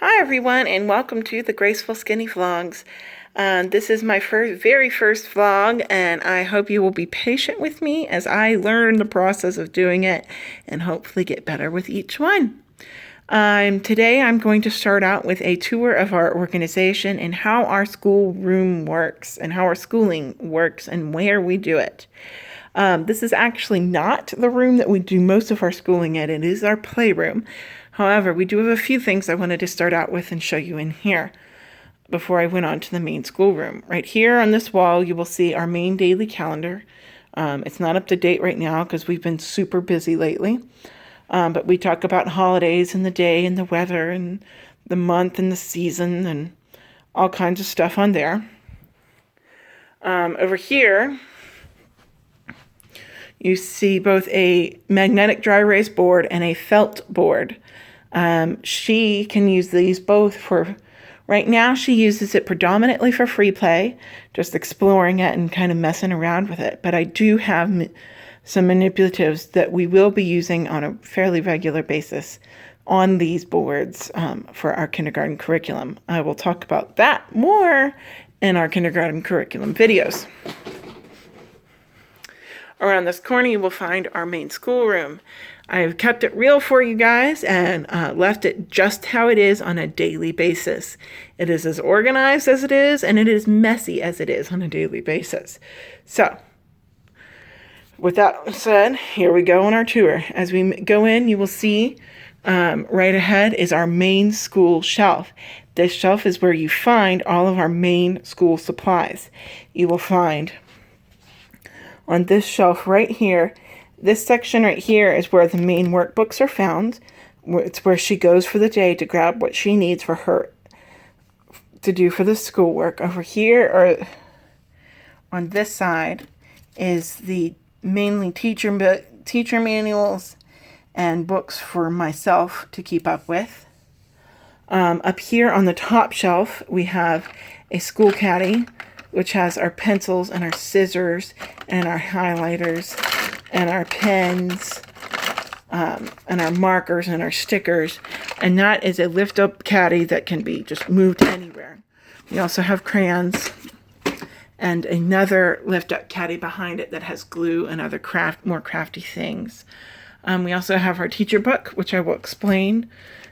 Hi everyone, and welcome to the Graceful Skinny Vlogs. This is my very first vlog, and I hope you will be patient with me as I learn the process of doing it and hopefully get better with each one. Today I'm going to start out with a tour of our organization and how our schoolroom works and how our schooling works and where we do it. This is actually not the room that we do most of our schooling in. It is our playroom. However, we do have a few things I wanted to start out with and show you in here before I went on to the main schoolroom. Right here on this wall, you will see our main daily calendar. It's not up to date right now because we've been super busy lately. But we talk about holidays and the day and the weather and the month and the season and all kinds of stuff on there. Over here, you see both a magnetic dry erase board and a felt board. She can use these both for, right now she uses it predominantly for free play, just exploring it and kind of messing around with it. But I do have some manipulatives that we will be using on a fairly regular basis on these boards for our kindergarten curriculum. I will talk about that more in our kindergarten curriculum videos. Around this corner, you will find our main schoolroom. I've kept it real for you guys and left it just how it is on a daily basis. It is as organized as it is, and it is messy as it is on a daily basis. So, with that said, here we go on our tour. As we go in, you will see right ahead is our main school shelf. This shelf is where you find all of our main school supplies. You will find on this shelf right here, this section right here is where the main workbooks are found. It's where she goes for the day to grab what she needs for her to do for the schoolwork. Over here, or on this side, is the mainly teacher manuals and books for myself to keep up with. Up here on the top shelf, we have a school caddy, which has our pencils and our scissors and our highlighters and our pens and our markers and our stickers. And that is a lift-up caddy that can be just moved anywhere. We also have crayons and another lift-up caddy behind it that has glue and other more crafty things. We also have our teacher book, which I will explain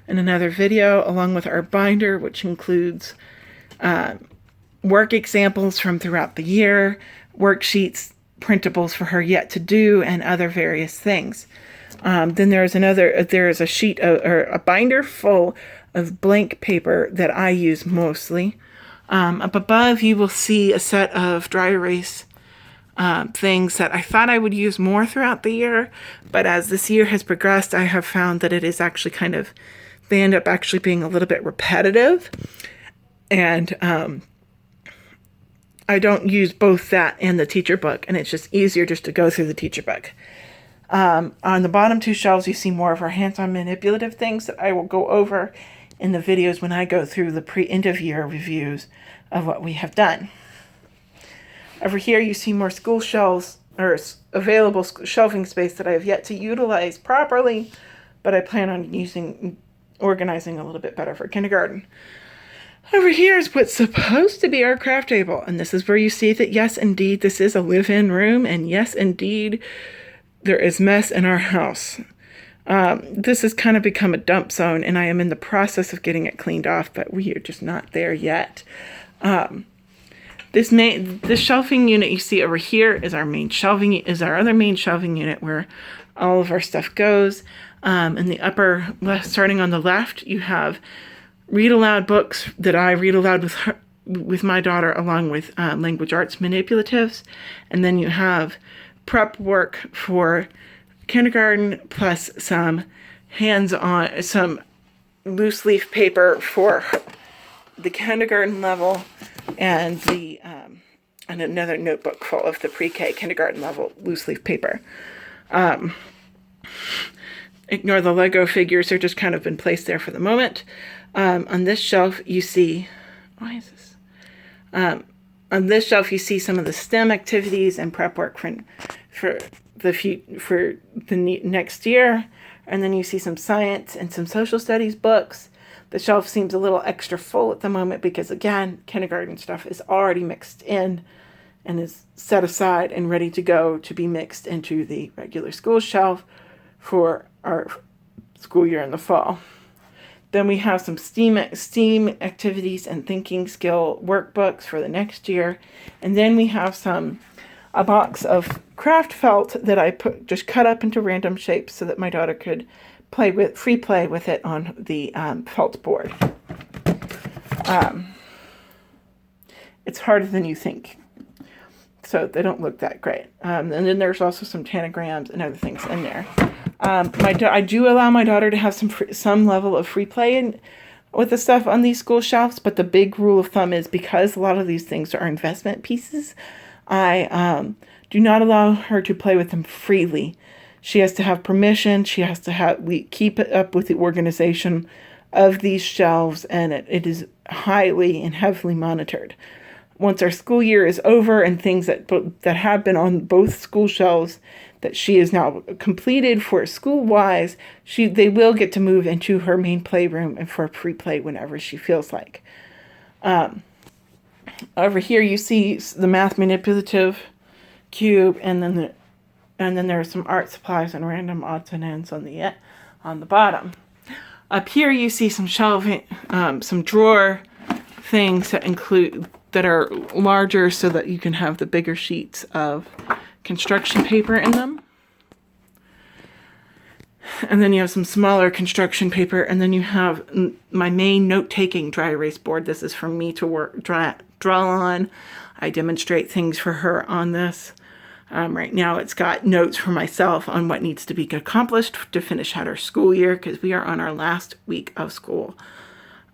in another video, along with our binder, which includes work examples from throughout the year, worksheets, printables for her yet to do, and other various things. Then there is a sheet or a binder full of blank paper that I use mostly. Up above, you will see a set of dry erase things that I thought I would use more throughout the year, but as this year has progressed, I have found that it is actually they end up actually being a little bit repetitive, and I don't use both that and the teacher book, and it's just easier just to go through the teacher book. On the bottom two shelves, you see more of our hands-on manipulative things that I will go over in the videos when I go through the pre-end-of-year reviews of what we have done. Over here, you see more school shelves, or available shelving space that I have yet to utilize properly, but I plan on organizing a little bit better for kindergarten. Over here is what's supposed to be our craft table, and this is where you see that, yes, indeed, this is a live-in room, and yes, indeed, there is mess in our house. This has kind of become a dump zone, and I am in the process of getting it cleaned off, but we are just not there yet. This shelving unit you see over here is our other main shelving unit where all of our stuff goes. In the upper left, starting on the left, you have read aloud books that I read aloud with my daughter, along with language arts manipulatives. And then you have prep work for kindergarten, plus some hands-on, some loose leaf paper for the kindergarten level, and and another notebook full of the pre-K kindergarten level loose leaf paper. Ignore the Lego figures, they're just kind of been placed there for the moment. On this shelf, you see, why is this? On this shelf, you see some of the STEM activities and prep work for the next year. And then you see some science and some social studies books, The shelf seems a little extra full at the moment because, again, kindergarten stuff is already mixed in and is set aside and ready to go to be mixed into the regular school shelf for our school year in the fall. Then we have some STEAM activities and thinking skill workbooks for the next year. And then we have a box of craft felt that I just cut up into random shapes so that my daughter could free play with it on the felt board. It's harder than you think, so they don't look that great. And then there's also some tanagrams and other things in there. I do allow my daughter to have some level of free play with the stuff on these school shelves, but the big rule of thumb is because a lot of these things are investment pieces, I do not allow her to play with them freely. She has to have permission. We keep it up with the organization of these shelves, and it is highly and heavily monitored. Once our school year is over and things that have been on both school shelves that she is now completed for school-wise, they will get to move into her main playroom and for free play whenever she feels like. Over here you see the math manipulative cube, and then there are some art supplies and random odds and ends on the bottom. Up here you see some shelving, some drawer things that are larger so that you can have the bigger sheets of construction paper in them. And then you have some smaller construction paper, and then you have my main note-taking dry erase board. This is for me to draw on. I demonstrate things for her on this. Right now it's got notes for myself on what needs to be accomplished to finish out our school year, because we are on our last week of school,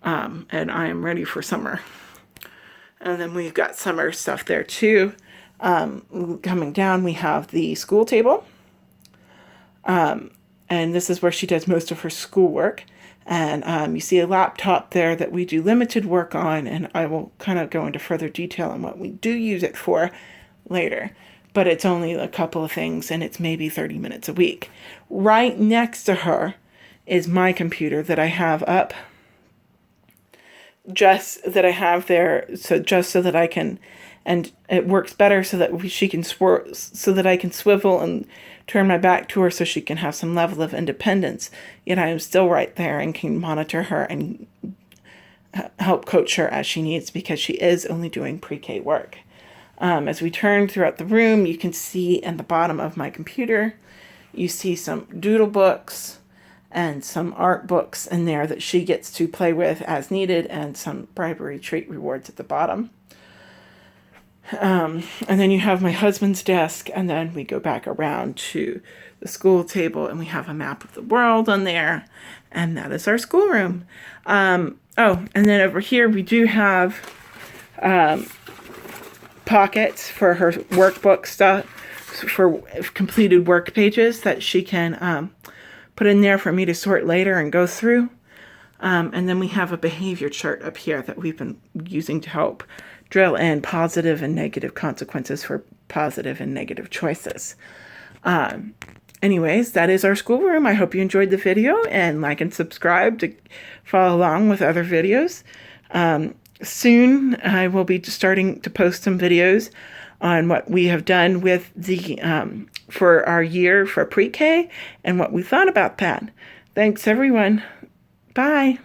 and I am ready for summer. And then we've got summer stuff there too. Coming down, we have the school table. And this is where she does most of her schoolwork. And you see a laptop there that we do limited work on, and I will kind of go into further detail on what we do use it for later. But it's only a couple of things, and it's maybe 30 minutes a week. Right next to her is my computer that I have up. Just that I have there, so that I can, and it works better so that she can so that I can swivel and turn my back to her so she can have some level of independence. Yet I am still right there and can monitor her and help coach her as she needs, because she is only doing pre-K work. As we turn throughout the room, you can see at the bottom of my computer, you see some doodle books and some art books in there that she gets to play with as needed, and some bribery treat rewards at the bottom. And then you have my husband's desk, and then we go back around to the school table, and we have a map of the world on there, and that is our schoolroom. And then over here we do have pockets for her workbook stuff, for completed work pages that she can put in there for me to sort later and go through. And then we have a behavior chart up here that we've been using to help drill in positive and negative consequences for positive and negative choices. Anyways, that is our schoolroom. I hope you enjoyed the video, and like and subscribe to follow along with other videos. Soon I will be starting to post some videos on what we have done with the for our year for pre-K and what we thought about that. Thanks, everyone. Bye.